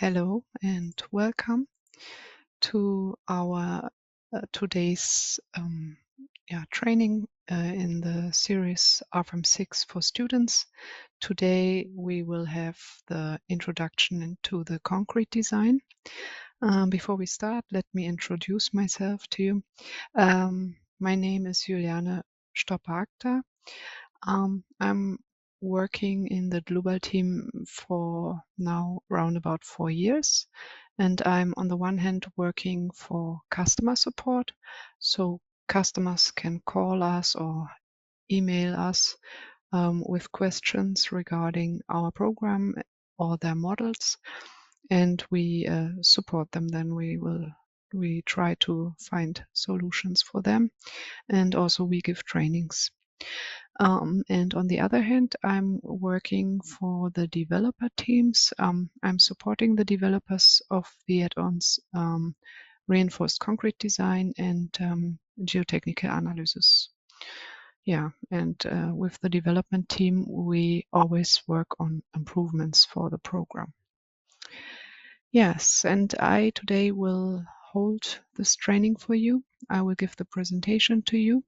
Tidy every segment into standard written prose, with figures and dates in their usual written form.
Hello and welcome to our today's training in the series RFEM 6 for students. Today we will have the introduction into the concrete design. Before we start, let me introduce myself to you. My name is Juliane Stoppagter. I'm working in the Dlubal team for now around about 4 years, and I'm on the one hand working for customer support, so customers can call us or email us with questions regarding our program or their models, and we support them. Then we try to find solutions for them, and also we give trainings. And on the other hand, I'm working for the developer teams. I'm supporting the developers of the add-ons reinforced concrete design and geotechnical analysis. Yeah, and with the development team, we always work on improvements for the program. Yes, and I today will hold this training for you. I will give the presentation to you.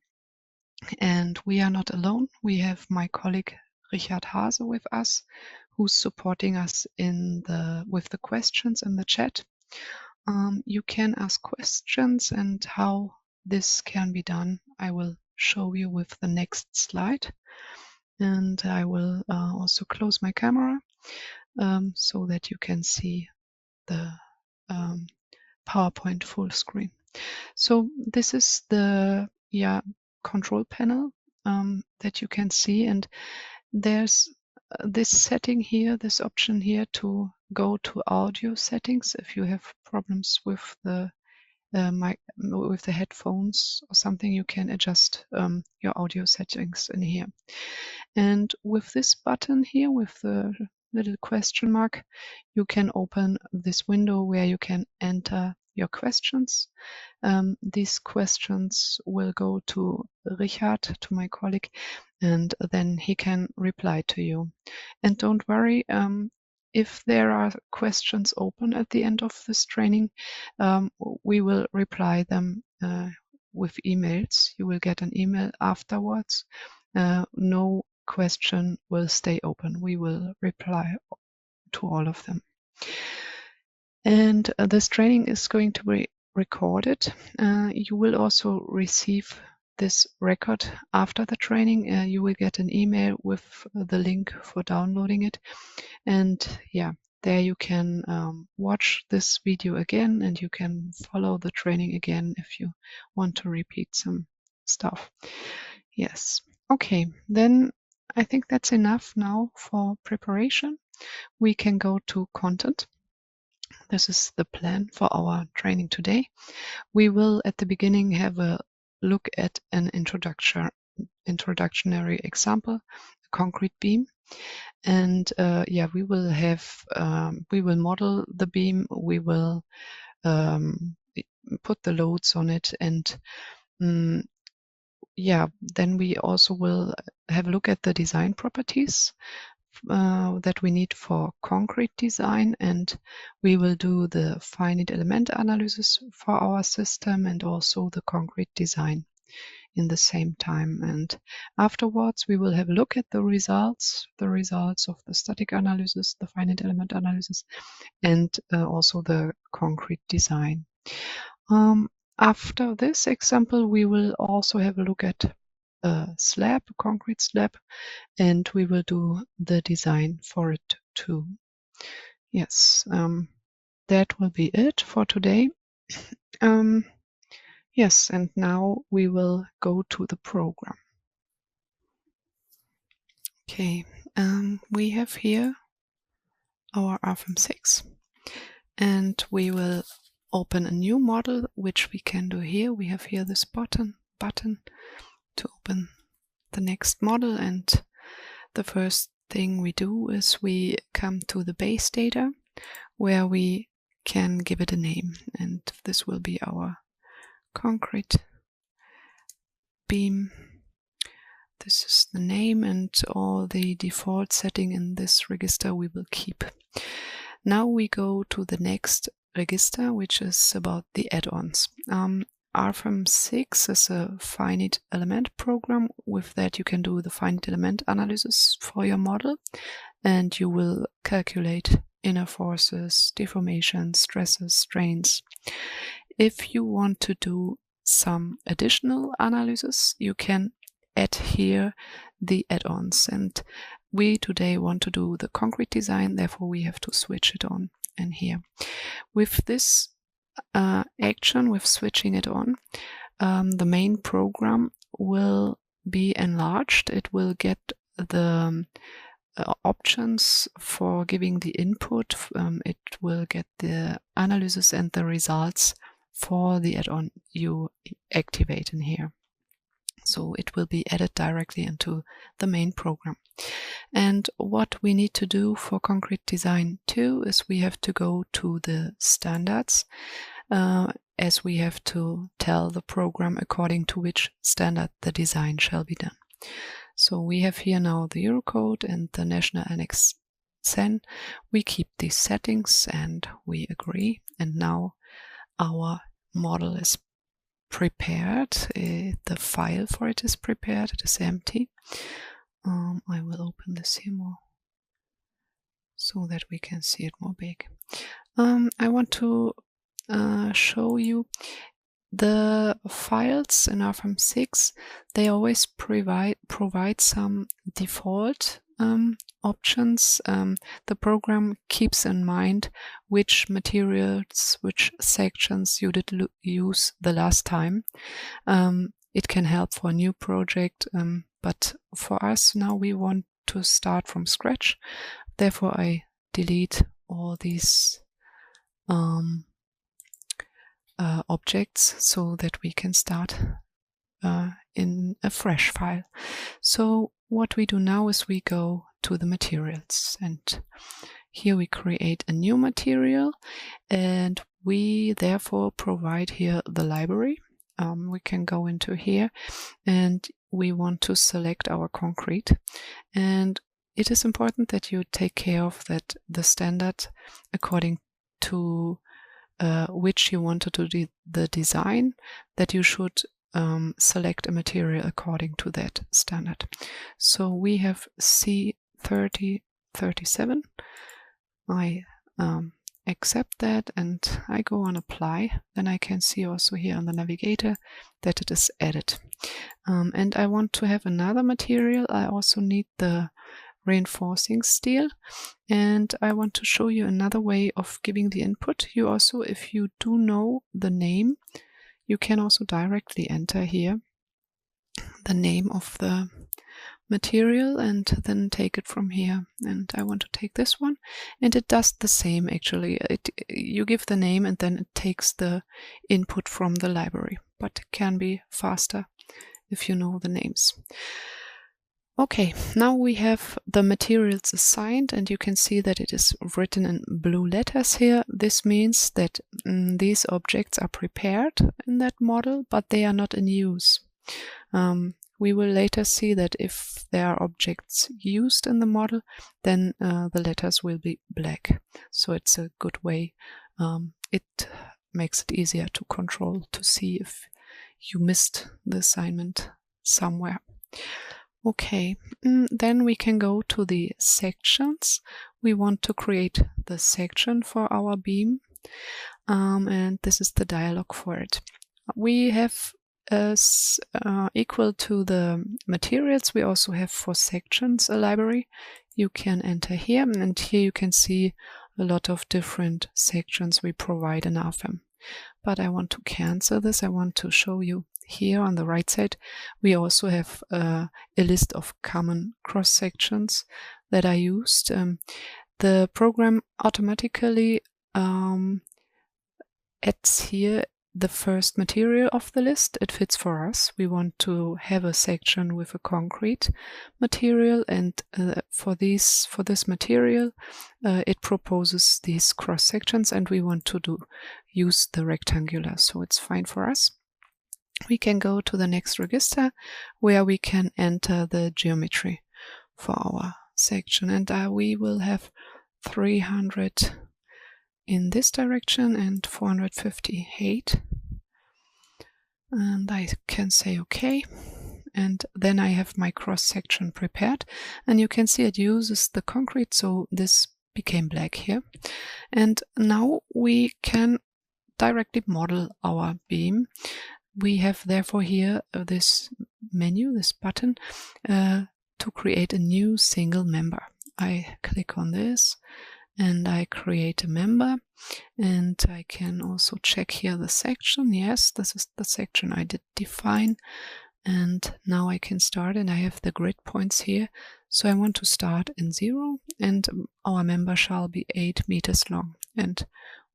And we are not alone. We have my colleague Richard Hase with us, who's supporting us with the questions in the chat. You can ask questions, and how this can be done I will show you with the next slide. And I will also close my camera so that you can see the PowerPoint full screen. So this is the control panel that you can see, and there's this setting here, this option here to go to audio settings if you have problems with the with the headphones or something. You can adjust your audio settings in here, and with this button here with the little question mark, you can open this window where you can enter your questions. These questions will go to Richard, to my colleague, and then he can reply to you. And don't worry, if there are questions open at the end of this training, we will reply them with emails. You will get an email afterwards. No question will stay open. We will reply to all of them. And this training is going to be recorded. You will also receive this record after the training. You will get an email with the link for downloading it. And yeah, there you can watch this video again, and you can follow the training again if you want to repeat some stuff. Yes. Okay, then I think that's enough now for preparation. We can go to content. This is the plan for our training today. We will at the beginning have a look at an introductory example, a concrete beam. And we will model the beam, we will put the loads on it, and then we also will have a look at the design properties that we need for concrete design, and we will do the finite element analysis for our system and also the concrete design in the same time. And afterwards we will have a look at the results of the static analysis, the finite element analysis, and also the concrete design. After this example, we will also have a look at a concrete slab, and we will do the design for it too. Yes, that will be it for today. Yes, and now we will go to the program. Okay, we have here our RFEM 6, and we will open a new model, which we can do here. We have here this button to open the next model, and the first thing we do is we come to the base data where we can give it a name, and this will be our concrete beam. This is the name, and all the default setting in this register we will keep. Now we go to the next register, which is about the add-ons. RFEM 6 is a finite element program. With that you can do the finite element analysis for your model, and you will calculate inner forces, deformations, stresses, strains. If you want to do some additional analysis, you can add here the add-ons, and we today want to do the concrete design, therefore we have to switch it on in here. With this action, with switching it on, the main program will be enlarged. It will get the options for giving the input. It will get the analysis and the results for the add-on you activate in here. So it will be added directly into the main program. And what we need to do for concrete design 2 is we have to go to the standards, as we have to tell the program according to which standard the design shall be done. So we have here now the Eurocode and the National Annex 10. We keep these settings and we agree. And now our model is prepared. The file for it is prepared. It is empty. I will open this here more so that we can see it more big. I want to show you the files in RFEM 6. They always provide some default options. The program keeps in mind which materials, which sections you did use the last time. It can help for a new project, but for us now we want to start from scratch. Therefore I delete all these objects so that we can start in a fresh file. So what we do now is we go to the materials, and here we create a new material, and we therefore provide here the library. We can go into here and we want to select our concrete, and it is important that you take care of that the standard according to which you want to do the design, that you should select a material according to that standard. So we have C3037. I accept that and I go on apply. Then I can see also here on the navigator that it is added. And I want to have another material. I also need the reinforcing steel, and I want to show you another way of giving the input. You also, if you do know the name, you can also directly enter here the name of the material and then take it from here. And I want to take this one, and it does the same actually. You give the name and then it takes the input from the library, but it can be faster if you know the names. Okay, now we have the materials assigned, and you can see that it is written in blue letters here. This means that these objects are prepared in that model, but they are not in use. We will later see that if there are objects used in the model, then the letters will be black. So it's a good way. It makes it easier to control, to see if you missed the assignment somewhere. Okay, then we can go to the sections. We want to create the section for our beam, and this is the dialog for it. We have as equal to the materials, we also have for sections a library. You can enter here, and here you can see a lot of different sections we provide in RFEM. But I want to cancel this. I want to show you here on the right side, we also have a list of common cross sections that are used. The program automatically adds here the first material of the list. It fits for us. We want to have a section with a concrete material, and for this material it proposes these cross sections, and we want to use the rectangular, so it's fine for us. We can go to the next register where we can enter the geometry for our section, and we will have 300 in this direction and 458. And I can say OK. And then I have my cross section prepared, and you can see it uses the concrete, so this became black here. And now we can directly model our beam. We have therefore here this menu, this button, to create a new single member. I click on this and I create a member, and I can also check here the section. Yes, this is the section I did define. And now I can start, and I have the grid points here. So I want to start in 0, and our member shall be 8 meters long. And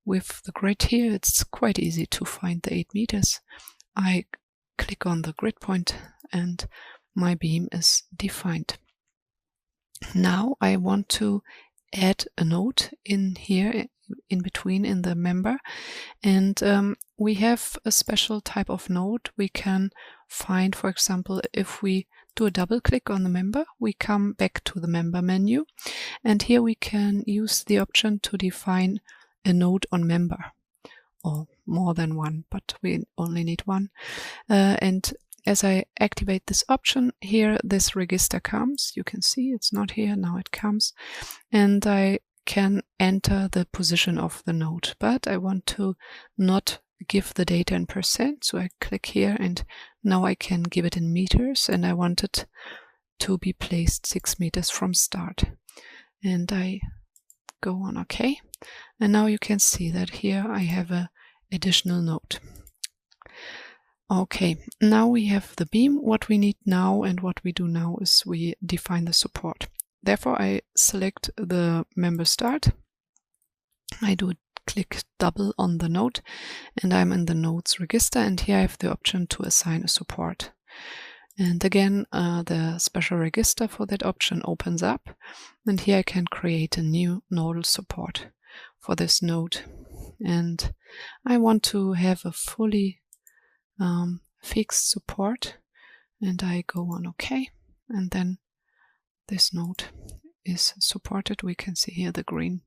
with the grid here, it's quite easy to find the 8 meters. I click on the grid point and my beam is defined. Now I want to add a node in here, in between, in the member, and we have a special type of node we can find. For example, if we do a double click on the member, we come back to the member menu, and here we can use the option to define a node on member, or more than one, but we only need one. And as I activate this option here, this register comes. You can see it's not here, now it comes, and I can enter the position of the node, but I want to not give the data in percent, so I click here and now I can give it in meters, and I want it to be placed 6 meters from start, and I go on OK, and now you can see that here I have an additional node. Okay, now we have the beam. What we need now and what we do now is we define the support. Therefore, I select the member start. I do click double on the node, and I'm in the nodes register, and here I have the option to assign a support. And again, the special register for that option opens up, and here I can create a new nodal support for this node. And I want to have a fully fixed support, and I go on OK, and then this node is supported. We can see here the green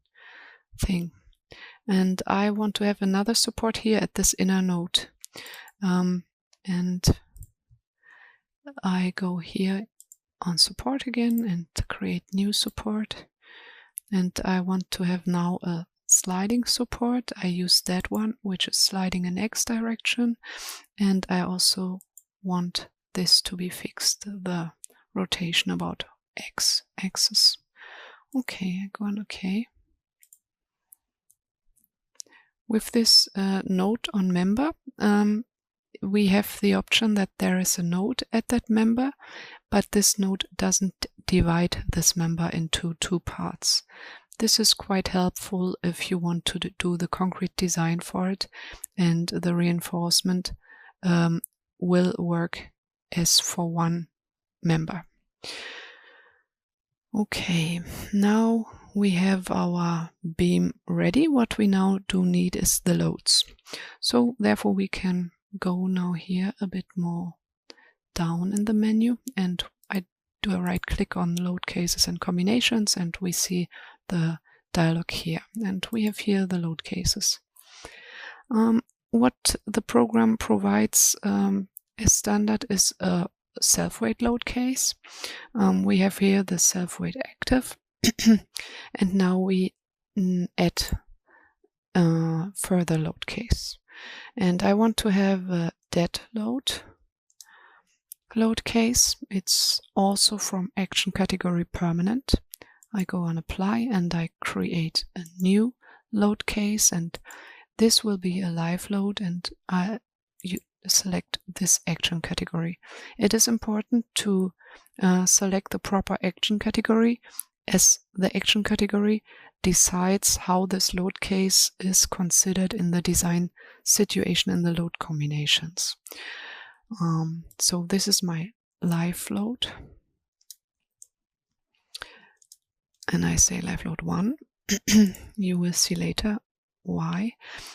thing, and I want to have another support here at this inner node, and I go here on support again and create new support, and I want to have now a sliding support. I use that one, which is sliding in X direction, and I also want this to be fixed, the rotation about X axis. Okay, I go on OK. With this node on member, we have the option that there is a node at that member, but this node doesn't divide this member into 2 parts. This is quite helpful if you want to do the concrete design for it, and the reinforcement will work as for one member. Okay, now we have our beam ready. What we now do need is the loads. So therefore we can go now here a bit more down in the menu, and I do a right click on load cases and combinations, and we see the dialog here, and we have here the load cases. What the program provides as standard is a self-weight load case. We have here the self-weight active, and now we add further load case, and I want to have a dead load case. It's also from action category permanent. I go on apply and I create a new load case, and this will be a live load, and you select this action category. It is important to select the proper action category, as the action category decides how this load case is considered in the design situation in the load combinations. So this is my live load, and I say live load 1. You will see later why,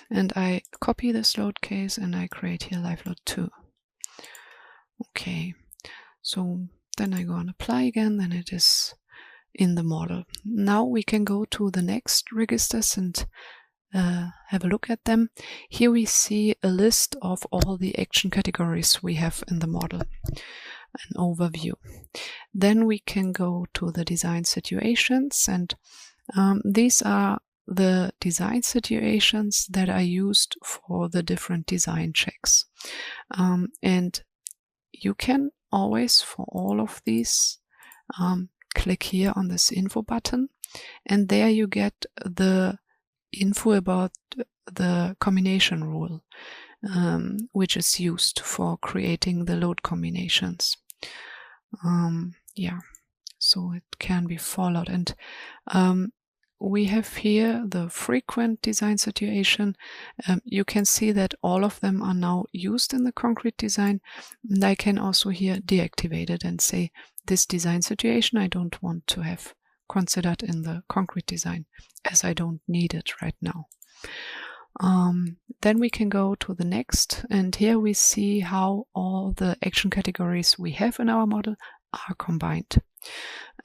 and I copy this load case and I create here live load 2. Okay, so then I go on apply again, then it is in the model. Now we can go to the next registers and have a look at them. Here we see a list of all the action categories we have in the model, an overview. Then we can go to the design situations, and these are the design situations that are used for the different design checks. And you can always, for all of these, click here on this info button, and there you get the info about the combination rule, which is used for creating the load combinations. So it can be followed. And we have here the frequent design situation. You can see that all of them are now used in the concrete design, and I can also here deactivate it and say this design situation I don't want to have considered in the concrete design, as I don't need it right now. Then we can go to the next, and here we see how all the action categories we have in our model are combined.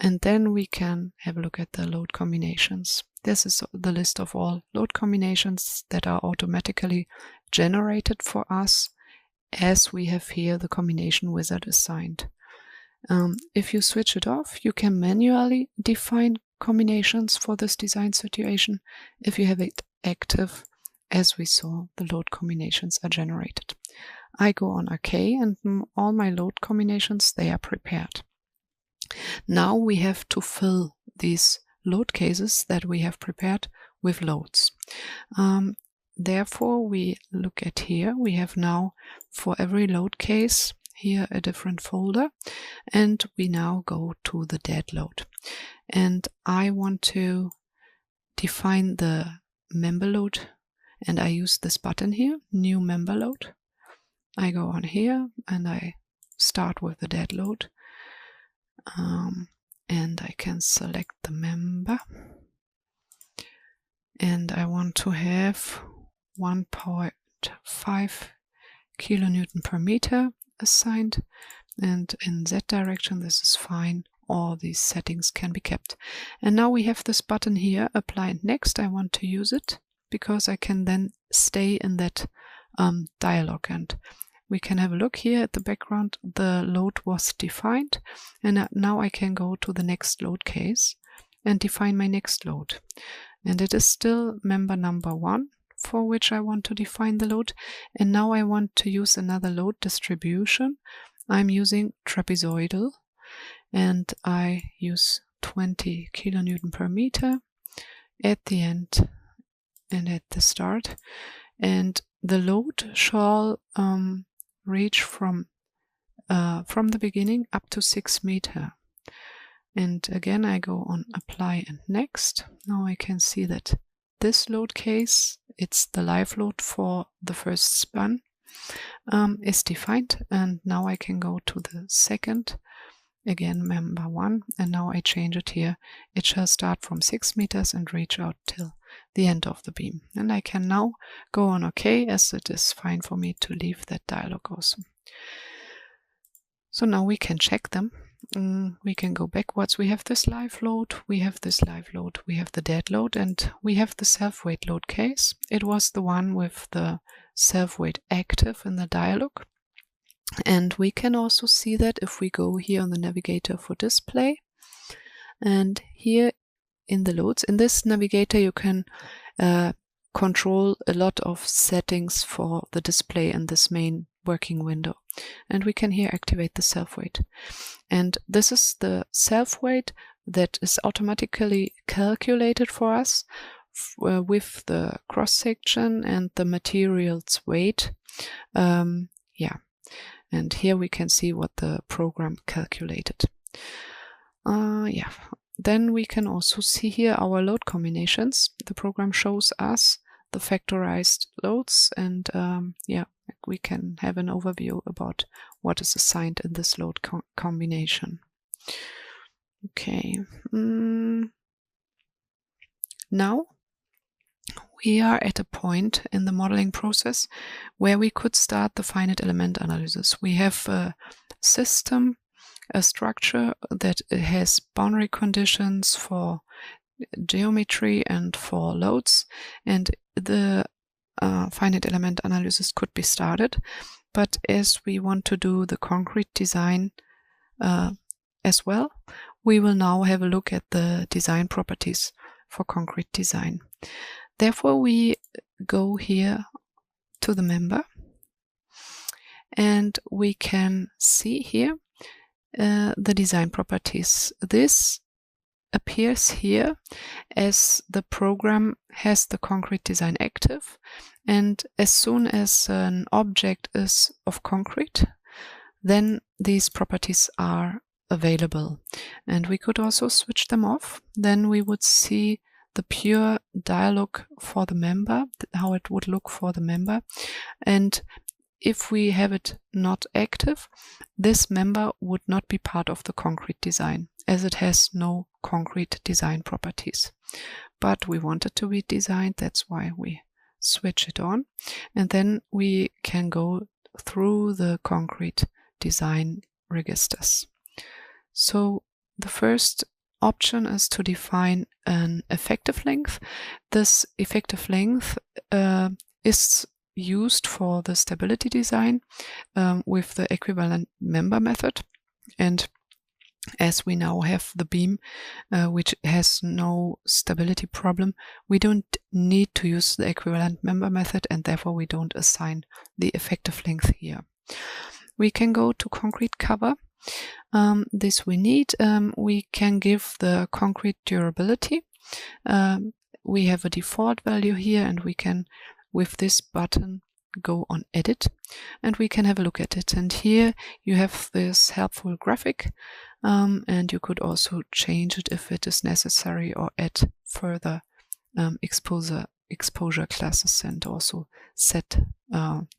And then we can have a look at the load combinations. This is the list of all load combinations that are automatically generated for us, as we have here the combination wizard assigned. If you switch it off, you can manually define combinations for this design situation. If you have it active, as we saw, the load combinations are generated. I go on OK, and all my load combinations, they are prepared. Now we have to fill these load cases that we have prepared with loads. Therefore, we look at here, we have now for every load case here a different folder, and we now go to the dead load. And I want to define the member load, and I use this button here, new member load. I go on here and I start with the dead load. And I can select the member, and I want to have 1.5 kilonewton per meter assigned, and in Z direction this is fine. All these settings can be kept. And now we have this button here, apply and next. I want to use it because I can then stay in that dialog, and we can have a look here at the background. The load was defined, and now I can go to the next load case and define my next load. And it is still member number 1 for which I want to define the load. And now I want to use another load distribution. I'm using trapezoidal, and I use 20 kilonewton per meter at the end and at the start. And the load shall reach from the beginning up to 6 meters. And again, I go on apply and next. Now I can see that this load case, it's the live load for the first span, is defined. And now I can go to the second, again member 1, and now I change it here. It shall start from 6 meters and reach out till the end of the beam. And I can now go on OK, as it is fine for me to leave that dialog also. So now we can check them. We can go backwards. We have this live load, we have this live load, we have the dead load, and we have the self-weight load case. It was the one with the self-weight active in the dialog. And we can also see that if we go here on the navigator for display, and here in the loads, in this navigator you can control a lot of settings for the display in this main working window. And we can here activate the self-weight. And this is the self-weight that is automatically calculated for us with the cross-section and the material's weight. And here we can see what the program calculated. Then we can also see here our load combinations. The program shows us the factorized loads, and we can have an overview about what is assigned in this load combination. Okay. Now we are at a point in the modeling process where we could start the finite element analysis. We have a system, a structure that has boundary conditions for geometry and for loads, and the finite element analysis could be started. But as we want to do the concrete design as well, we will now have a look at the design properties for concrete design. Therefore, we go here to the member, and we can see here the design properties. This appears here as the program has the concrete design active, and as soon as an object is of concrete, then these properties are available. And we could also switch them off. Then we would see the pure dialog for the member, how it would look for the member. And if we have it not active, this member would not be part of the concrete design, as it has no concrete design properties. But we want it to be designed, that's why we switch it on. And then we can go through the concrete design registers. So the first option is to define an effective length. This effective length is used for the stability design with the equivalent member method. And as we now have the beam which has no stability problem, we don't need to use the equivalent member method, and therefore we don't assign the effective length here. We can go to concrete cover. This we need. We can give the concrete durability. We have a default value here, and we can, with this button, go on edit, and we can have a look at it. And here you have this helpful graphic, and you could also change it if it is necessary, or add further exposure classes, and also set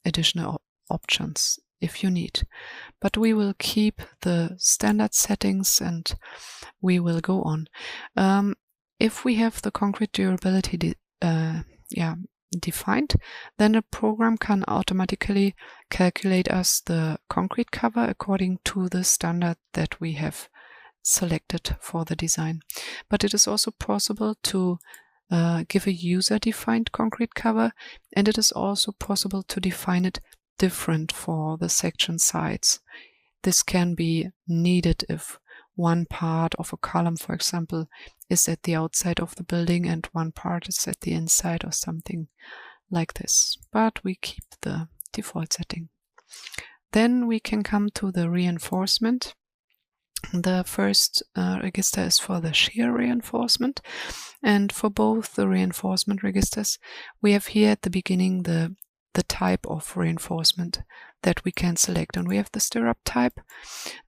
additional options if you need. But we will keep the standard settings, and we will go on. If we have the concrete durability defined, then the program can automatically calculate us the concrete cover according to the standard that we have selected for the design. But it is also possible to give a user-defined concrete cover, and it is also possible to define it different for the section sides. This can be needed if one part of a column, for example, is at the outside of the building and one part is at the inside, or something like this. But we keep the default setting. Then we can come to the reinforcement. The first register is for the shear reinforcement, and for both the reinforcement registers, we have here at the beginning the type of reinforcement that we can select. And we have the stirrup type,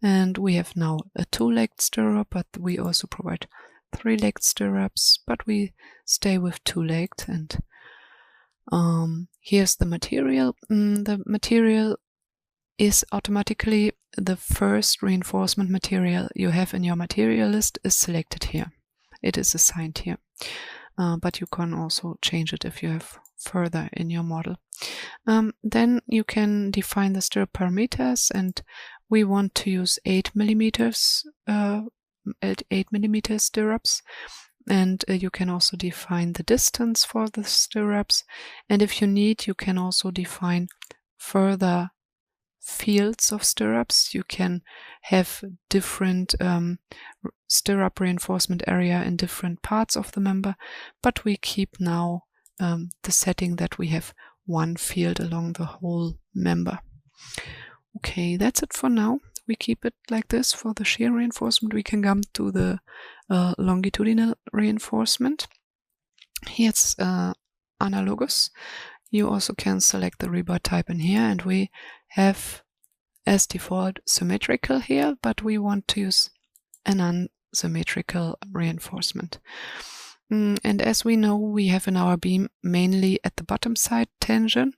and we have now a 2-legged stirrup, but we also provide 3-legged stirrups, but we stay with 2-legged. And here's the material. The material is automatically the first reinforcement material you have in your material list is selected here. It is assigned here, but you can also change it if you have further in your model. Then you can define the stirrup parameters, and we want to use 8 millimeters stirrups, and you can also define the distance for the stirrups, and if you need, you can also define further fields of stirrups. You can have different stirrup reinforcement area in different parts of the member, but we keep now the setting that we have one field along the whole member. Okay, that's it for now. We keep it like this for the shear reinforcement. We can come to the longitudinal reinforcement. Here's analogous. You also can select the rebar type in here, and we have as default symmetrical here, but we want to use an unsymmetrical reinforcement. And as we know, we have in our beam mainly at the bottom side tension.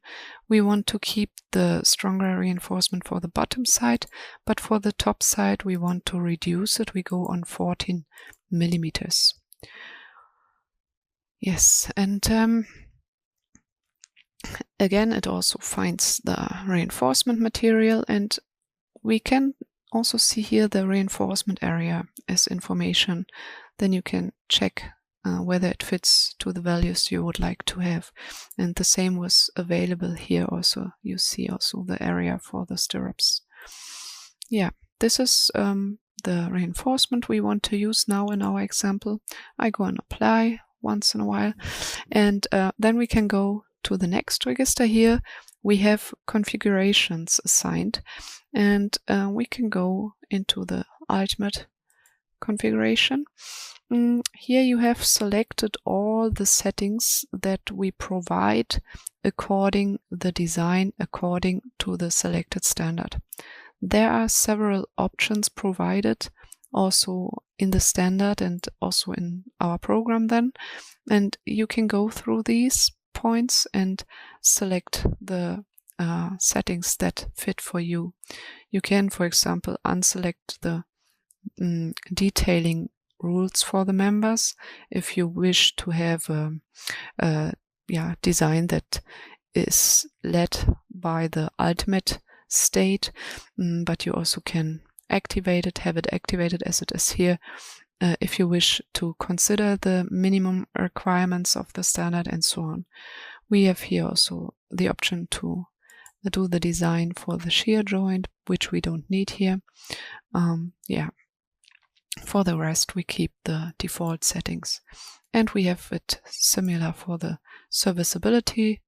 We want to keep the stronger reinforcement for the bottom side, but for the top side we want to reduce it. We go on 14 millimeters. Yes, and again, it also finds the reinforcement material, and we can also see here the reinforcement area as information. Then you can check whether it fits to the values you would like to have. And the same was available here also. You see also the area for the stirrups. Yeah, this is the reinforcement we want to use now in our example. I go and apply once in a while, and then we can go to the next register. Here we have configurations assigned, and we can go into the ultimate configuration. Here you have selected all the settings that we provide according the design, according to the selected standard. There are several options provided also in the standard and also in our program then, and you can go through these points and select the settings that fit for you. You can, for example, unselect the detailing rules for the members if you wish to have a design that is led by the ultimate state, but you also can activate it, have it activated as it is here, if you wish to consider the minimum requirements of the standard and so on. We have here also the option to do the design for the shear joint, which we don't need here. For the rest, we keep the default settings. And we have it similar for the serviceability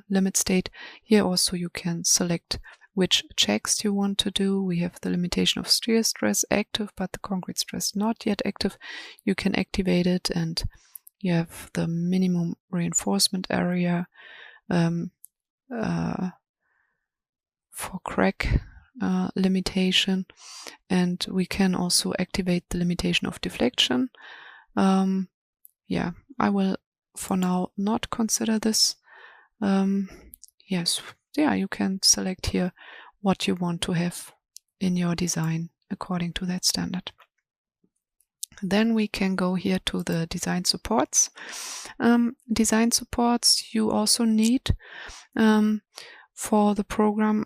limit state. Here also you can select which checks you want to do. We have the limitation of shear stress active, but the concrete stress not yet active. You can activate it, and you have the minimum reinforcement area for crack limitation, and we can also activate the limitation of deflection. I will for now not consider this. You can select here what you want to have in your design according to that standard. Then we can go here to the design supports. Design supports you also need for the program.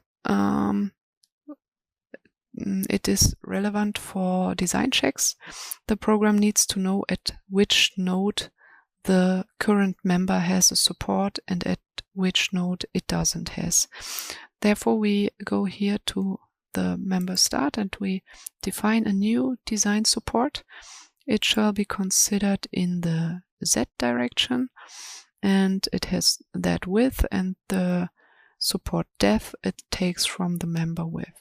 It is relevant for design checks. The program needs to know at which node the current member has a support and at which node it doesn't has. Therefore, we go here to the member start and we define a new design support. It shall be considered in the Z direction, and it has that width, and the support depth it takes from the member width.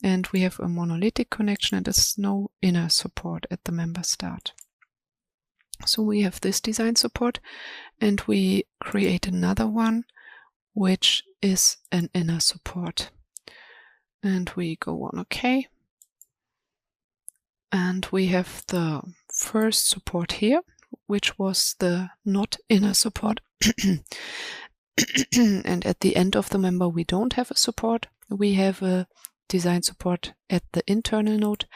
And we have a monolithic connection, and there's no inner support at the member start. So we have this design support, and we create another one, which is an inner support. And we go on OK. And we have the first support here, which was the not inner support. And at the end of the member, we don't have a support. We have a design support at the internal node,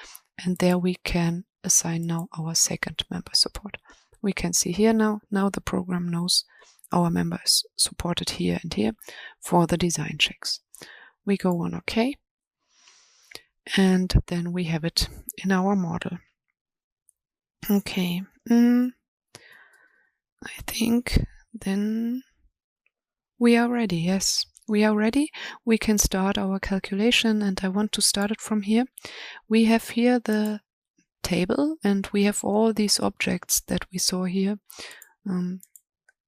and there we can assign now our second member support. We can see here now the program knows our member is supported here and here for the design checks. We go on OK, and then we have it in our model. Okay, I think then we are ready. Yes, we are ready. We can start our calculation, and I want to start it from here. We have here the table, and we have all these objects that we saw here,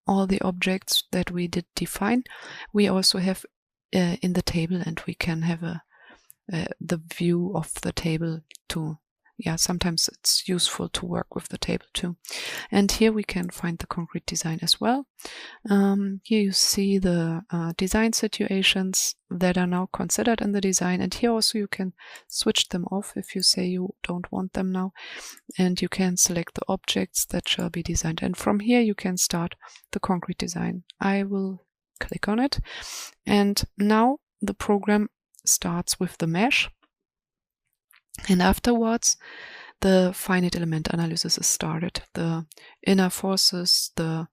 all the objects that we did define. We also have in the table, and we can have the view of the table too. Sometimes it's useful to work with the table too. And here we can find the concrete design as well. Here you see the design situations that are now considered in the design, and here also you can switch them off if you say you don't want them now, and you can select the objects that shall be designed, and from here you can start the concrete design. I will click on it, and now the program starts with the mesh. And afterwards, the finite element analysis is started. The inner forces, the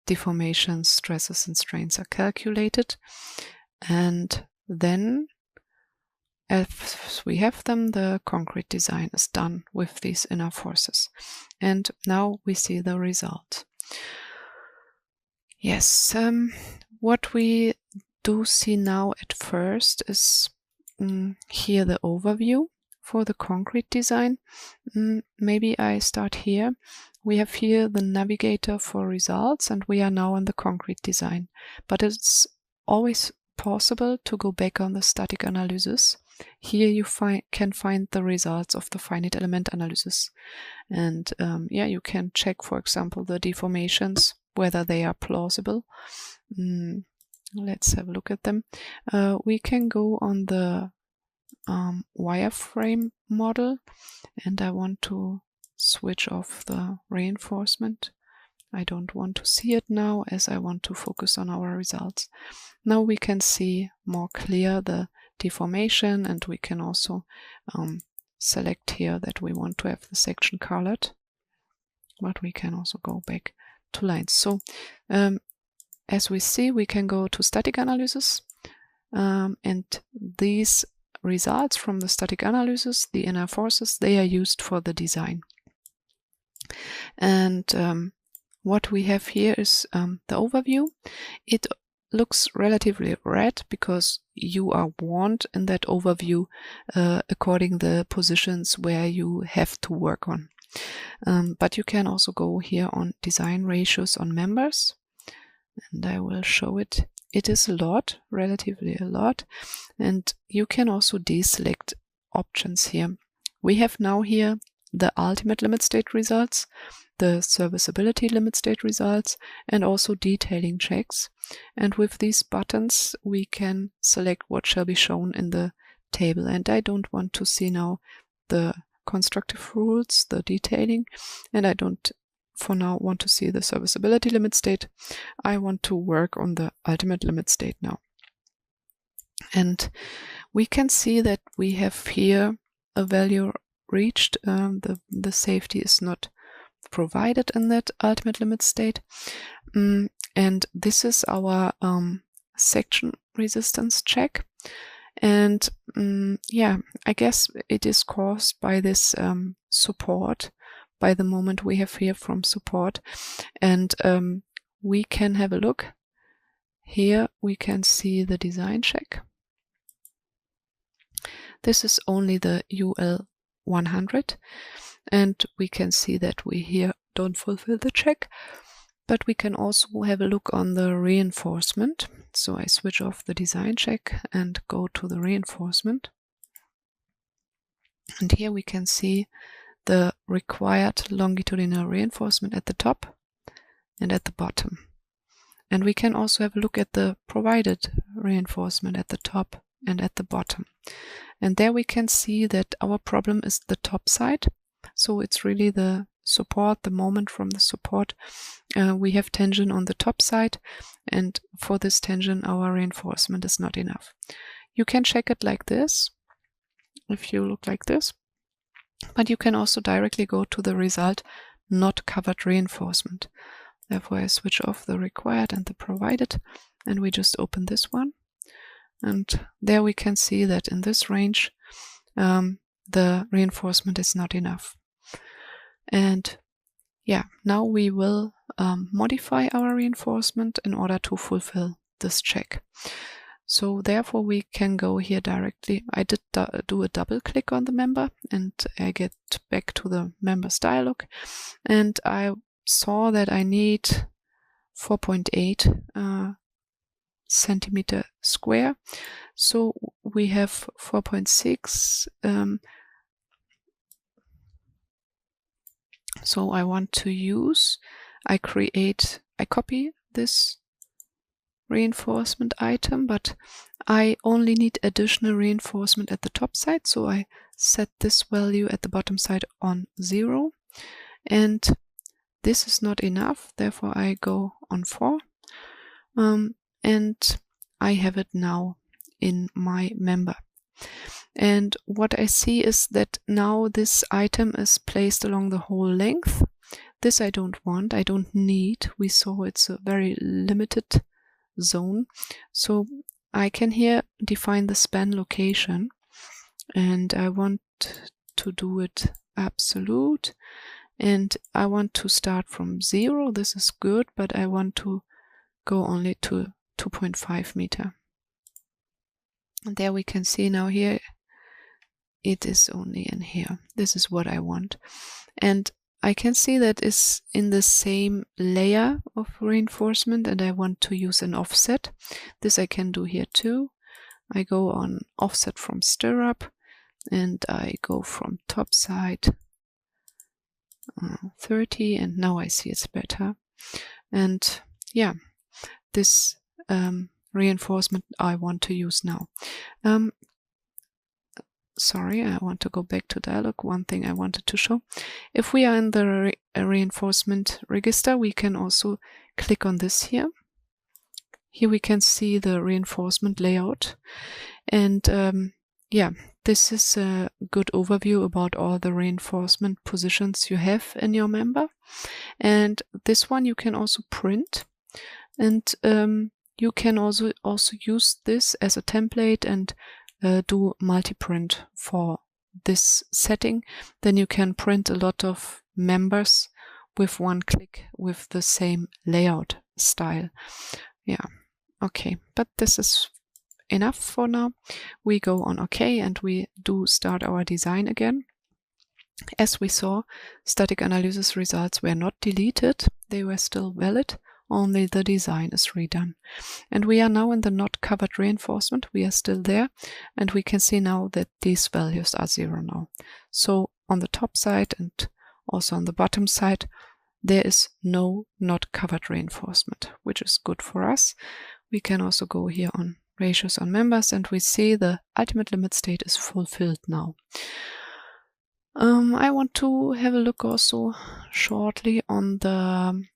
deformations, stresses, and strains are calculated. And then as we have them, the concrete design is done with these inner forces. And now we see the result. Yes, what we do see now at first is here the overview for the concrete design. Maybe I start here. We have here the navigator for results, and we are now in the concrete design. But it's always possible to go back on the static analysis. Here you can find the results of the finite element analysis. And you can check, for example, the deformations, whether they are plausible. Let's have a look at them. We can go on the wireframe model, and I want to switch off the reinforcement. I don't want to see it now, as I want to focus on our results. Now we can see more clear the deformation, and we can also select here that we want to have the section colored, but we can also go back to lines. So as we see, we can go to static analysis, and these results from the static analysis, the inner forces, they are used for the design. And what we have here is the overview. It looks relatively red because you are warned in that overview according the positions where you have to work on. But you can also go here on design ratios on members, and I will show it. It is a lot, relatively a lot, and you can also deselect options here. We have now here the ultimate limit state results, the serviceability limit state results, and also detailing checks. And with these buttons, we can select what shall be shown in the table. And I don't want to see now the constructive rules, the detailing, and I don't for now want to see the serviceability limit state. I want to work on the ultimate limit state now. And we can see that we have here a value reached. The safety is not provided in that ultimate limit state. And this is our section resistance check. And I guess it is caused by this support, by the moment we have here from support. And we can have a look. Here we can see the design check. This is only the UL 100, and we can see that we here don't fulfill the check. But we can also have a look on the reinforcement. So I switch off the design check and go to the reinforcement. And here we can see the required longitudinal reinforcement at the top and at the bottom. And we can also have a look at the provided reinforcement at the top and at the bottom. And there we can see that our problem is the top side. So it's really the support, the moment from the support. We have tension on the top side, and for this tension our reinforcement is not enough. You can check it like this, if you look like this, but you can also directly go to the result not covered reinforcement. Therefore I switch off the required and the provided, and we just open this one, and there we can see that in this range the reinforcement is not enough. And now we will modify our reinforcement in order to fulfill this check. So therefore we can go here directly. I did do a double click on the member, and I get back to the members dialog, and I saw that I need 4.8 centimeter square. So we have 4.6. So I want to use, I copy this reinforcement item, but I only need additional reinforcement at the top side. So I set this value at the bottom side on 0. And this is not enough. Therefore I go on 4. And I have it now in my member. And what I see is that now this item is placed along the whole length. This I don't want, I don't need. We saw it's a very limited zone. So I can here define the span location. and I want to do it absolute, and I want to start from 0. This is good, but I want to go only to 2.5 meter. And there we can see now here it is only in here. This is what I want. And I can see that is in the same layer of reinforcement, and I want to use an offset. This I can do here too. I go on offset from stirrup, and I go from top side 30, and now I see it's better. And yeah, this reinforcement I want to use now. Sorry, I want to go back to dialog. One thing I wanted to show. If we are in the reinforcement register, we can also click on this here. Here we can see the reinforcement layout. And yeah, this is a good overview about all the reinforcement positions you have in your member. And this one you can also print. And you can also use this as a template and do multi-print for this setting. Then you can print a lot of members with one click with the same layout style. Yeah, okay, but this is enough for now. We go on OK, and we do start our design again. As we saw, static analysis results were not deleted. They were still valid. Only the design is redone. And we are now in the not covered reinforcement. We are still there, and we can see now that these values are 0 now. So on the top side and also on the bottom side, there is no not covered reinforcement, which is good for us. We can also go here on ratios on members, and we see the ultimate limit state is fulfilled now. I want to have a look also shortly on the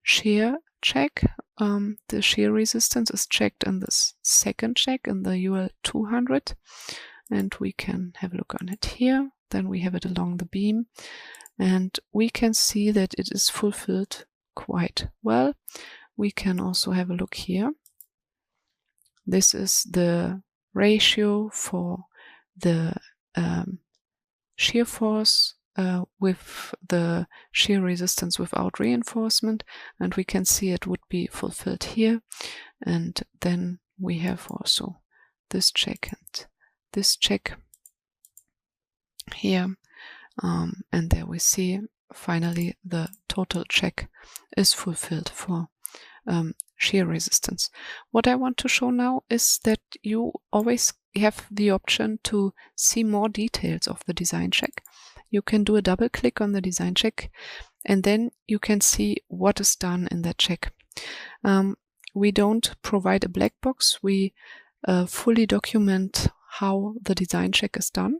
shear check. The shear resistance is checked in this second check in the UL 200, and we can have a look on it here. Then we have it along the beam, and we can see that it is fulfilled quite well. We can also have a look here. This is the ratio for the shear force with the shear resistance without reinforcement, and we can see it would be fulfilled here. And then we have also this check and this check here, and there we see finally the total check is fulfilled for shear resistance. What I want to show now is that you always have the option to see more details of the design check. You can do a double click on the design check, and then you can see what is done in that check. We don't provide a black box. We fully document how the design check is done.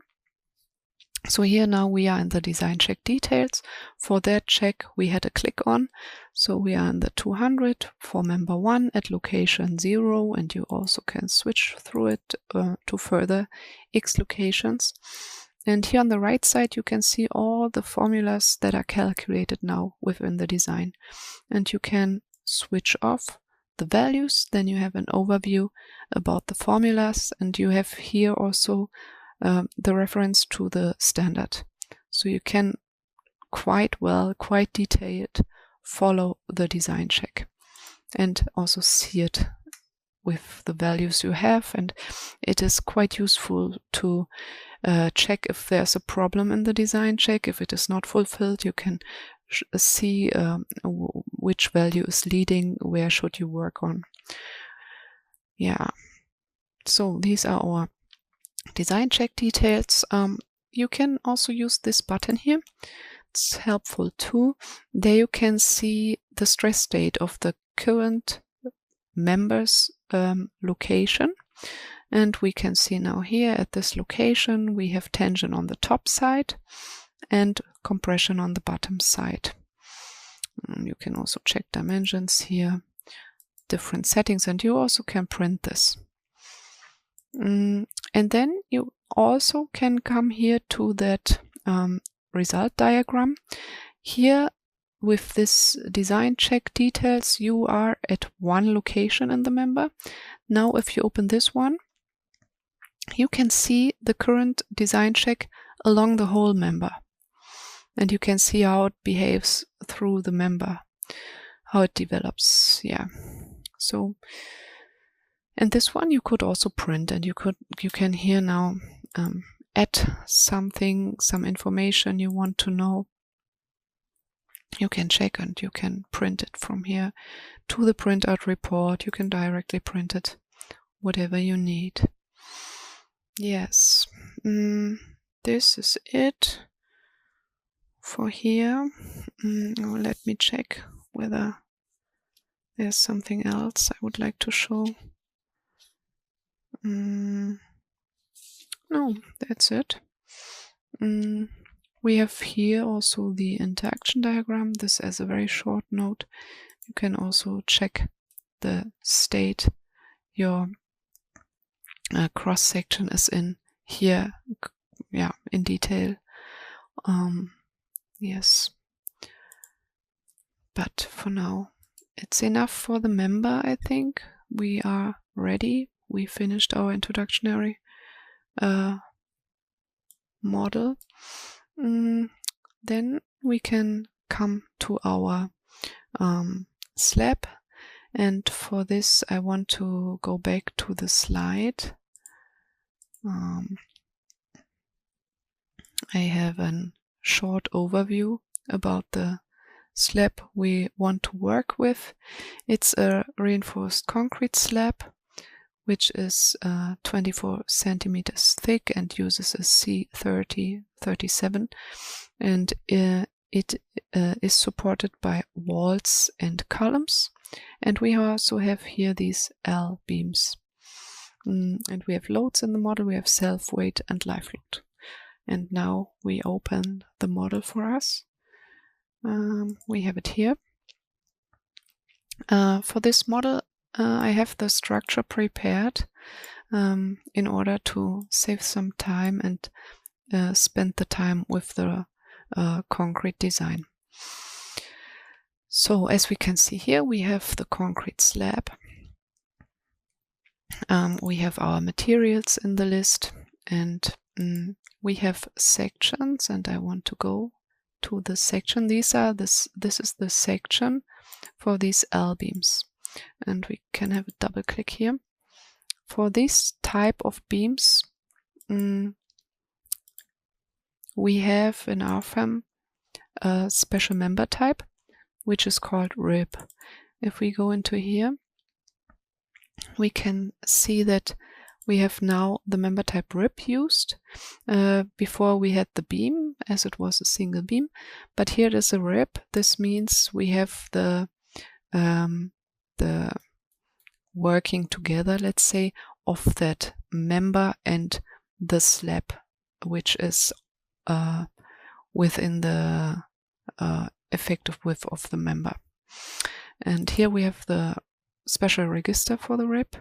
So here now we are in the design check details. For that check we had a click on. So we are in the 200 for member 1 at location 0, and you also can switch through it to further X locations. And here on the right side you can see all the formulas that are calculated now within the design. And you can switch off the values, then you have an overview about the formulas, and you have here also the reference to the standard. So you can quite detailed follow the design check and also see it with the values you have. And it is quite useful to check if there's a problem in the design check. If it is not fulfilled, you can see which value is leading, where should you work on. Yeah, so these are our design check details. You can also use this button here. It's helpful too. There you can see the stress state of the current member's location. And we can see now here at this location we have tension on the top side and compression on the bottom side. You can also check dimensions here, different settings, and you also can print this. And then you also can come here to that result diagram. Here with this design check details you are at one location in the member. Now if you open this one, you can see the current design check along the whole member. And you can see how it behaves through the member, how it develops. Yeah. So, and this one you could also print, and you can here now add something, some information you want to know. You can check and you can print it from here to the printout report. You can directly print it, whatever you need. Yes, this is it for here. Let me check whether there's something else I would like to show. No, that's it. We have here also the interaction diagram. This as a very short note. You can also check the state your cross section is in here, yeah, in detail. Yes, but for now it's enough for the member. I think we are ready. We finished our introductory model. Then we can come to our slab, and for this I want to go back to the slide. I have a short overview about the slab we want to work with. It's a reinforced concrete slab, which is 24 centimeters thick and uses a C30-37, and it is supported by walls and columns. And we also have here these L beams. And we have loads in the model. We have self-weight and live load. And now we open the model for us. We have it here. For this model, I have the structure prepared in order to save some time and spend the time with the concrete design. So as we can see here, we have the concrete slab. We have our materials in the list, and we have sections, and I want to go to the section. This is the section for these L beams, and we can have a double click here. For this type of beams, we have in RFEM a special member type, which is called RIB. If we go into here, we can see that we have now the member type RIB used. Before we had the beam, as it was a single beam, but here it is a RIB. This means we have the working together, let's say, of that member and the slab, which is within the effective width of the member. And here we have the special register for the RIB,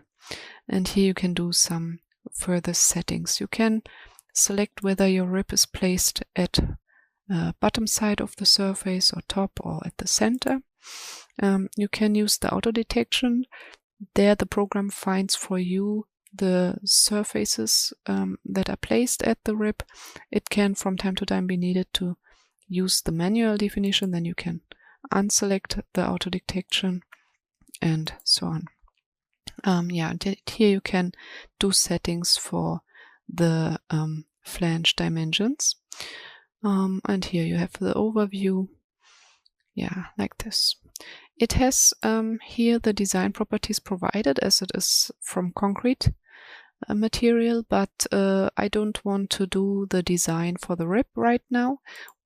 and here you can do some further settings. You can select whether your RIB is placed at bottom side of the surface or top or at the center. You can use the auto detection. There the program finds for you the surfaces that are placed at the RIB. It can from time to time be needed to use the manual definition. Then you can unselect the auto detection and so on. Here you can do settings for the flange dimensions. And here you have the overview. Yeah, like this. It has here the design properties provided as it is from concrete material, but I don't want to do the design for the RIB right now.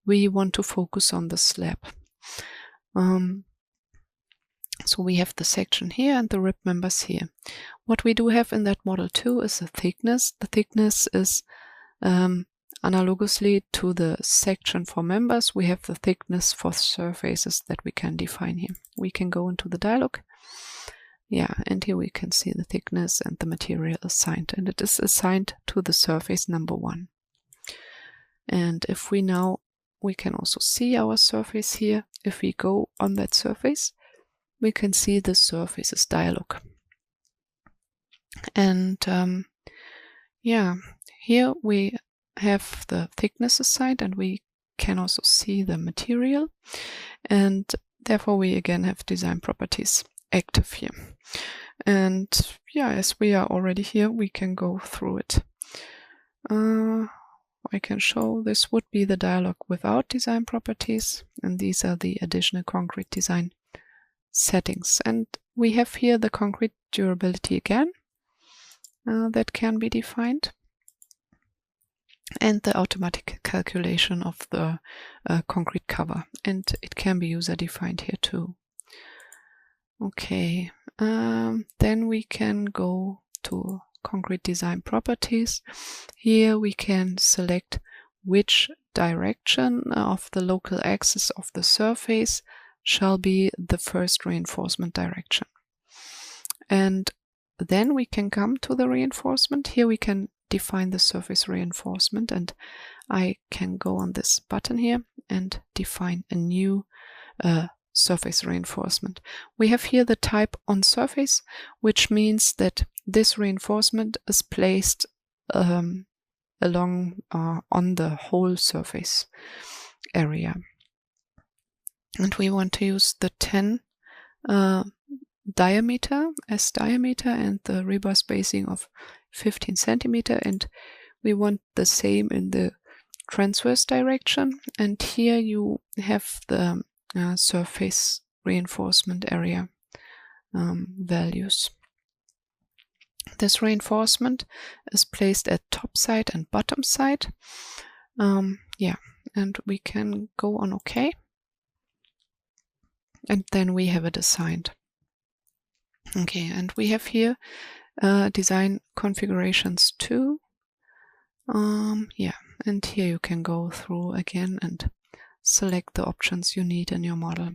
We want to focus on the slab. So we have the section here and the RIB members here. What we do have in that model too is the thickness. The thickness is analogously to the section for members. We have the thickness for surfaces that we can define here. We can go into the dialog. Yeah, and here we can see the thickness and the material assigned, and it is assigned to the surface number 1. And if we now, we can also see our surface here. If we go on that surface, we can see the surfaces dialog. And Yeah, here we have the thickness assigned, and we can also see the material, and therefore we again have design properties active here. And yeah, as we are already here, we can go through it. I can show this would be the dialog without design properties, and these are the additional concrete design settings. And we have here the concrete durability again that can be defined, and the automatic calculation of the concrete cover, and it can be user defined here too. Okay, then we can go to concrete design properties. Here we can select which direction of the local axis of the surface shall be the first reinforcement direction. And then we can come to the reinforcement. Here we can define the surface reinforcement, and I can go on this button here and define a new surface reinforcement. We have here the type on surface, which means that this reinforcement is placed along on the whole surface area. And we want to use the 10 diameter as diameter and the rebar spacing of 15 centimeter, and we want the same in the transverse direction. And here you have the surface reinforcement area values. This reinforcement is placed at top side and bottom side. Yeah, and we can go on OK. And then we have it assigned. Okay, and we have here design configurations too. Yeah, and here you can go through again and select the options you need in your model.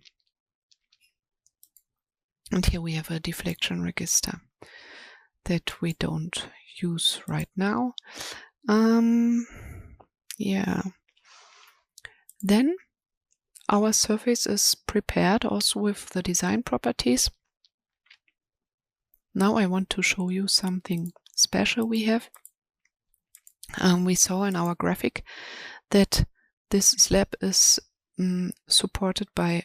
And here we have a deflection register that we don't use right now. Yeah. Then our surface is prepared also with the design properties. Now I want to show you something special we have. We saw in our graphic that this slab is supported by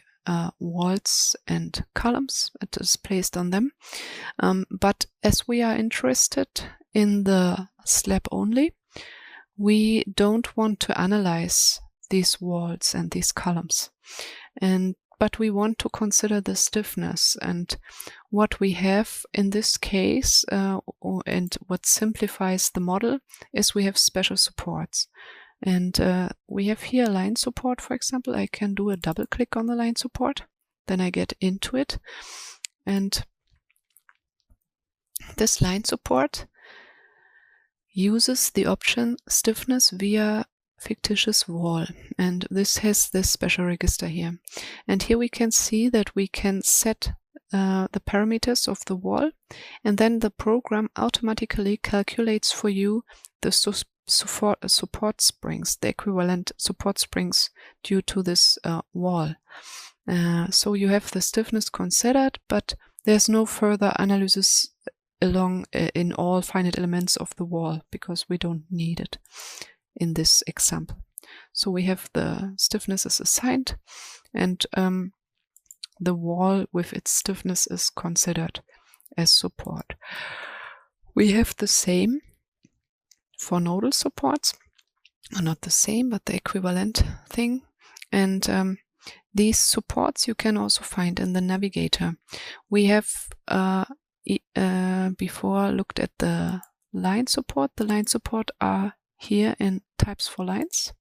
walls and columns. It is placed on them. But as we are interested in the slab only, we don't want to analyze these walls and these columns. But we want to consider the stiffness, and what we have in this case and what simplifies the model is we have special supports. And we have here line support, for example. I can do a double click on the line support, then I get into it, and this line support uses the option stiffness via fictitious wall, and this has this special register here. And here we can see that we can set the parameters of the wall, and then the program automatically calculates for you the support springs, the equivalent support springs due to this wall. So you have the stiffness considered, but there's no further analysis along in all finite elements of the wall because we don't need it in this example. So we have the stiffness is assigned, and the wall with its stiffness is considered as support. We have the same for nodal supports, not the same but the equivalent thing, and these supports you can also find in the navigator. We have before looked at the line support. The line support are here in types for lines.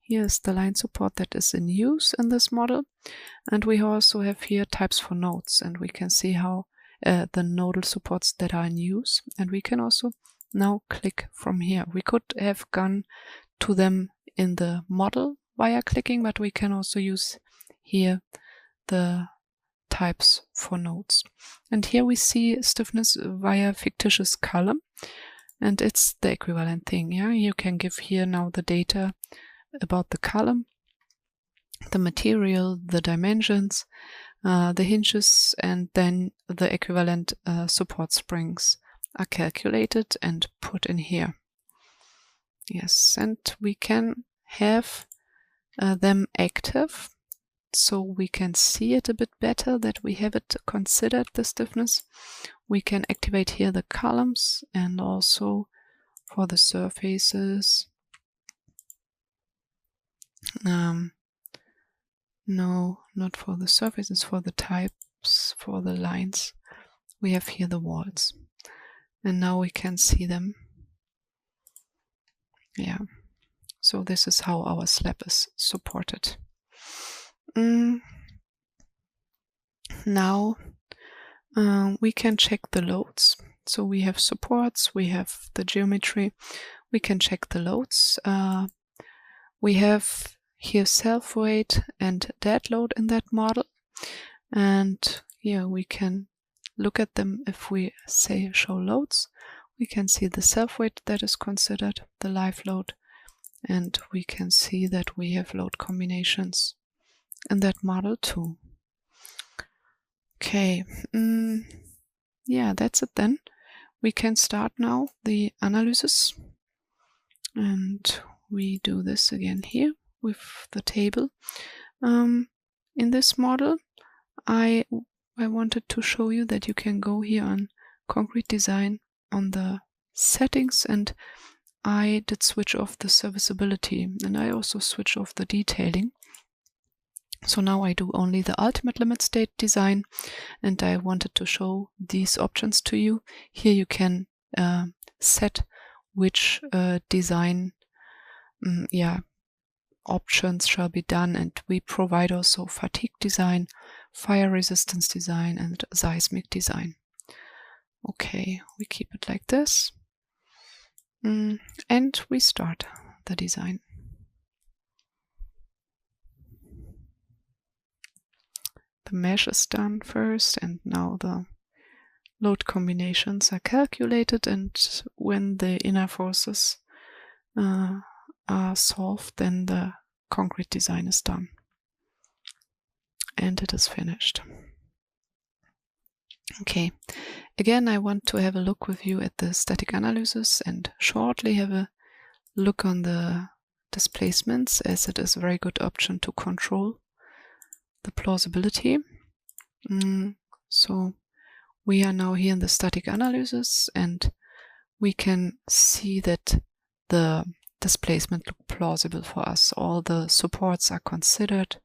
Here is the line support that is in use in this model, and we also have here types for nodes, and we can see how the nodal supports that are in use, and we can also now click from here. We could have gone to them in the model via clicking, but we can also use here the types for nodes. And here we see stiffness via fictitious column, and it's the equivalent thing. Yeah, you can give here now the data about the column, the material, the dimensions, the hinges, and then the equivalent support springs are calculated and put in here. Yes, and we can have them active, so we can see it a bit better that we have it considered, the stiffness. We can activate here the columns and also for the surfaces. No, not for the surfaces, for the types, for the lines. We have here the walls. And now we can see them. Yeah. So this is how our slab is supported. Now we can check the loads. So we have supports, we have the geometry, we can check the loads. We have here self-weight and dead load in that model. And here we can look at them. If we say show loads, we can see the self-weight that is considered, the live load, and we can see that we have load combinations in that model too. Okay, yeah, that's it then. We can start now the analysis, and we do this again here with the table. In this model, I wanted to show you that you can go here on concrete design on the settings, and I did switch off the serviceability, and I also switch off the detailing. So now I do only the ultimate limit state design, and I wanted to show these options to you. Here you can set which design options shall be done, and we provide also fatigue design, fire resistance design, and seismic design. Okay, we keep it like this, and we start the design. The mesh is done first, and now the load combinations are calculated, and when the inner forces are solved, then the concrete design is done and it is finished. Okay, again I want to have a look with you at the static analysis and shortly have a look on the displacements, as it is a very good option to control the plausibility. So we are now here in the static analysis, and we can see that the displacement look plausible for us. All the supports are considered.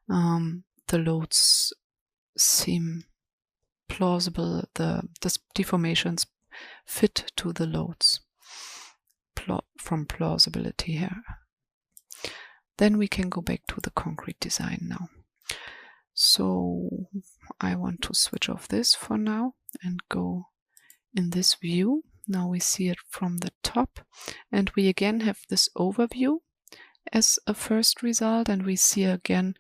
The loads seem plausible. The deformations fit to the loads from plausibility here. Then we can go back to the concrete design now. So I want to switch off this for now and go in this view. Now we see it from the top, and we again have this overview as a first result, and we see again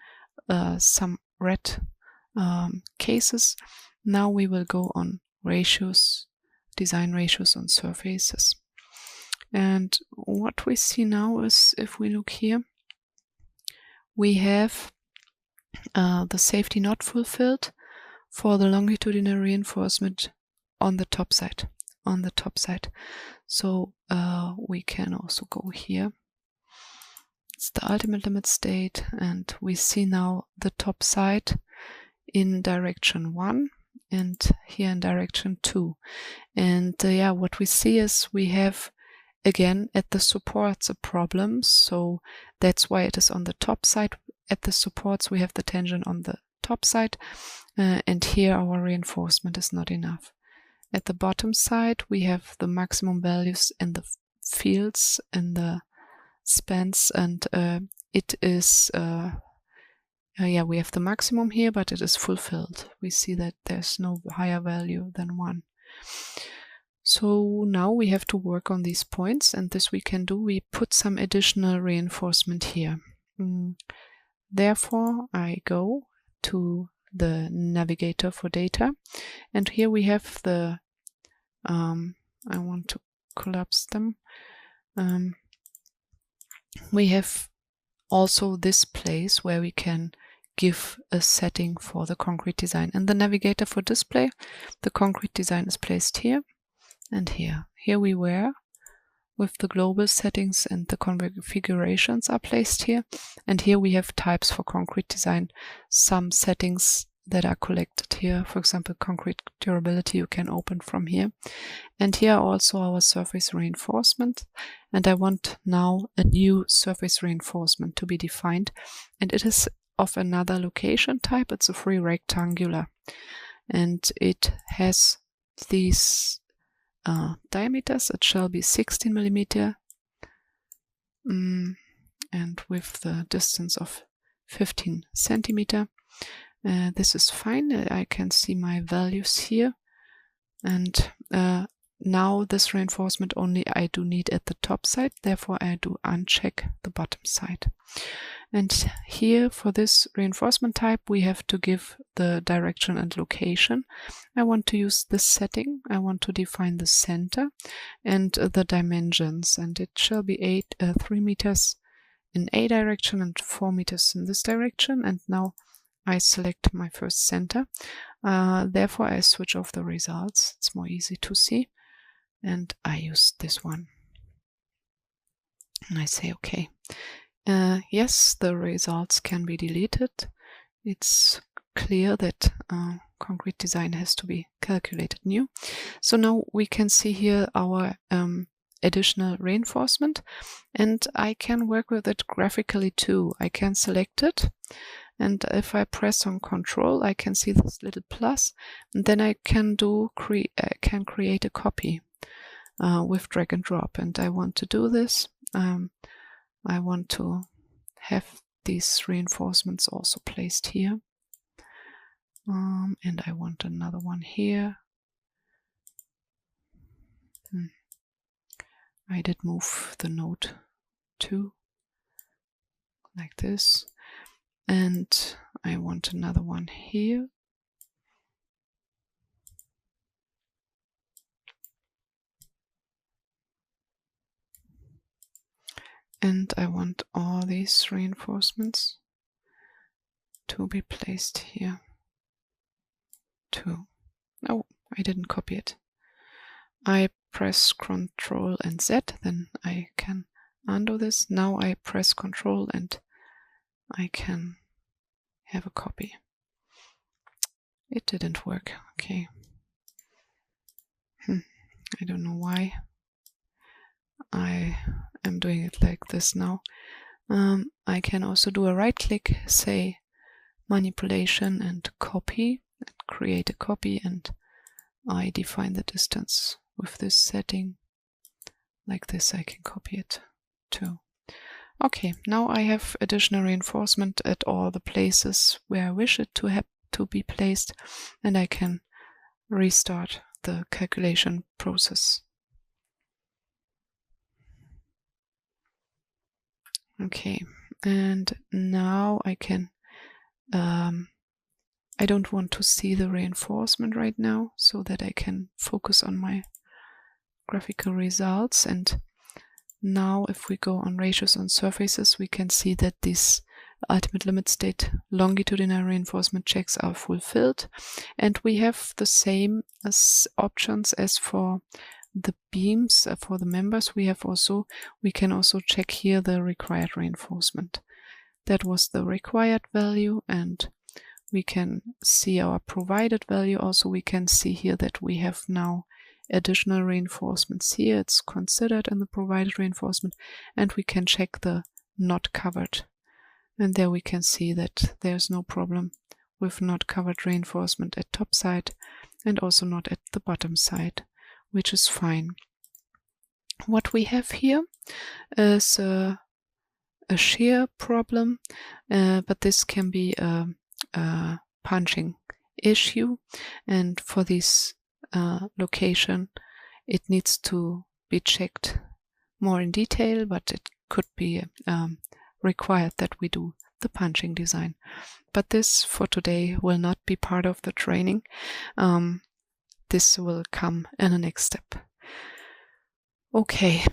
some red cases. Now we will go on ratios, design ratios on surfaces. And what we see now is, if we look here, we have the safety not fulfilled for the longitudinal reinforcement on the top side. So we can also go here. It's the ultimate limit state, and we see now the top side in direction 1 and here in direction 2. And what we see is we have again at the supports a problem, so that's why it is on the top side. At the supports we have the tension on the top side, and here our reinforcement is not enough. At the bottom side we have the maximum values in the fields and the spans, and it is we have the maximum here, but it is fulfilled. We see that there's no higher value than 1. So now we have to work on these points, and this we can do. We put some additional reinforcement here. Therefore I go to the navigator for data, and here we have the I want to collapse them. We have also this place where we can give a setting for the concrete design. In the navigator for display, the concrete design is placed here and here. Here we were with the global settings, and the configurations are placed here. And here we have types for concrete design, some settings that are collected here. For example, concrete durability you can open from here. And here also our surface reinforcement. And I want now a new surface reinforcement to be defined. And it is of another location type. It's a free rectangular. And it has these diameters. It shall be 16 millimeter and with the distance of 15 centimeter. This is fine. I can see my values here. And now this reinforcement only I do need at the top side. Therefore I do uncheck the bottom side. And here for this reinforcement type we have to give the direction and location. I want to use this setting. I want to define the center and the dimensions, and it shall be 3 meters in A direction and 4 meters in this direction. And now I select my first center. Therefore I switch off the results. It's more easy to see. And I use this one. And I say okay. Yes, the results can be deleted. It's clear that concrete design has to be calculated new. So now we can see here our additional reinforcement, and I can work with it graphically too. I can select it, and if I press on Control, I can see this little plus, and then I can create a copy with drag and drop. And I want to do this. I want to have these reinforcements also placed here. And I want another one here. I did move the node too, like this. And I want another one here. And I want all these reinforcements to be placed here too. Oh, I didn't copy it. I press Ctrl and Z, then I can undo this. Now I press Ctrl and I can have a copy. It didn't work. Okay. I don't know why. I am doing it like this now. I can also do a right click, say manipulation and copy, and create a copy, and I define the distance with this setting. Like this I can copy it too. Okay, now I have additional reinforcement at all the places where I wish it to be placed, and I can restart the calculation process. Okay, and now I can, I don't want to see the reinforcement right now, so that I can focus on my graphical results. And now if we go on ratios on surfaces, we can see that these ultimate limit state longitudinal reinforcement checks are fulfilled. And we have the same as options as for the beams. For the members we can also check here the required reinforcement. That was the required value, and we can see our provided value. Also we can see here that we have now additional reinforcements here. It's considered in the provided reinforcement, and we can check the not covered, and there we can see that there's no problem with not covered reinforcement at top side and also not at the bottom side, which is fine. What we have here is a shear problem, but this can be a punching issue, and for this location it needs to be checked more in detail, but it could be required that we do the punching design. But this for today will not be part of the training. This will come in the next step. Okay,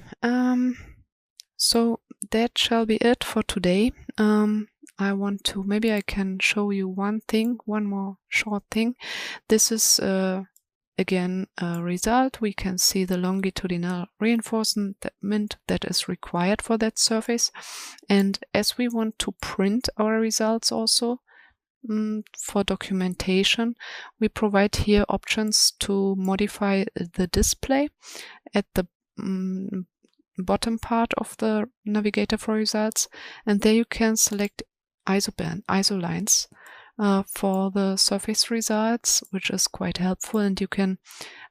so that shall be it for today. Maybe I can show you one more short thing. This is again a result, we can see the longitudinal reinforcement that is required for that surface. And as we want to print our results also for documentation, we provide here options to modify the display at the bottom part of the navigator for results, and there you can select ISO lines for the surface results, which is quite helpful, and you can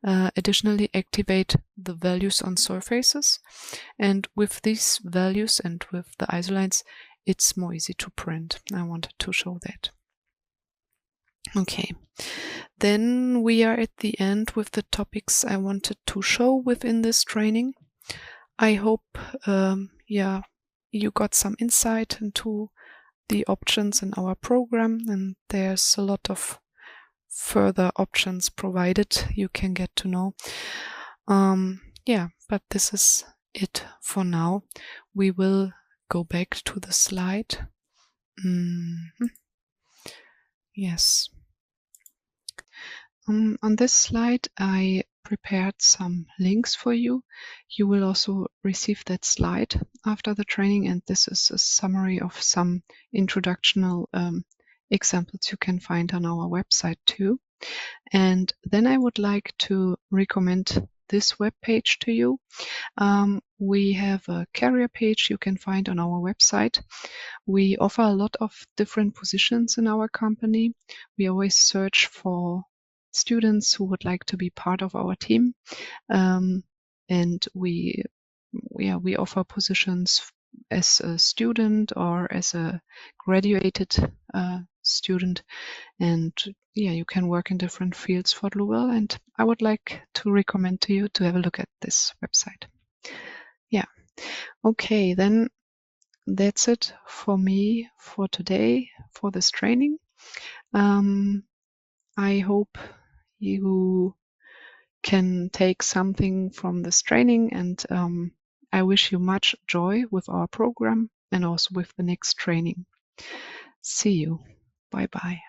additionally activate the values on surfaces, and with these values and with the ISO lines it's more easy to print. I wanted to show that. Okay, then we are at the end with the topics I wanted to show within this training. I hope you got some insight into the options in our program, and there's a lot of further options provided you can get to know. But this is it for now. We will go back to the slide. Yes. On this slide I prepared some links for you. You will also receive that slide after the training, and this is a summary of some introductional examples you can find on our website too. And then I would like to recommend this web page to you. We have a career page you can find on our website. We offer a lot of different positions in our company. We always search for students who would like to be part of our team, and we offer positions as a student or as a graduated student, and you can work in different fields for Dlubal, and I would like to recommend to you to have a look at this website. Okay, then that's it for me for today for this training. I hope you can take something from this training, and I wish you much joy with our program and also with the next training. See you. Bye bye.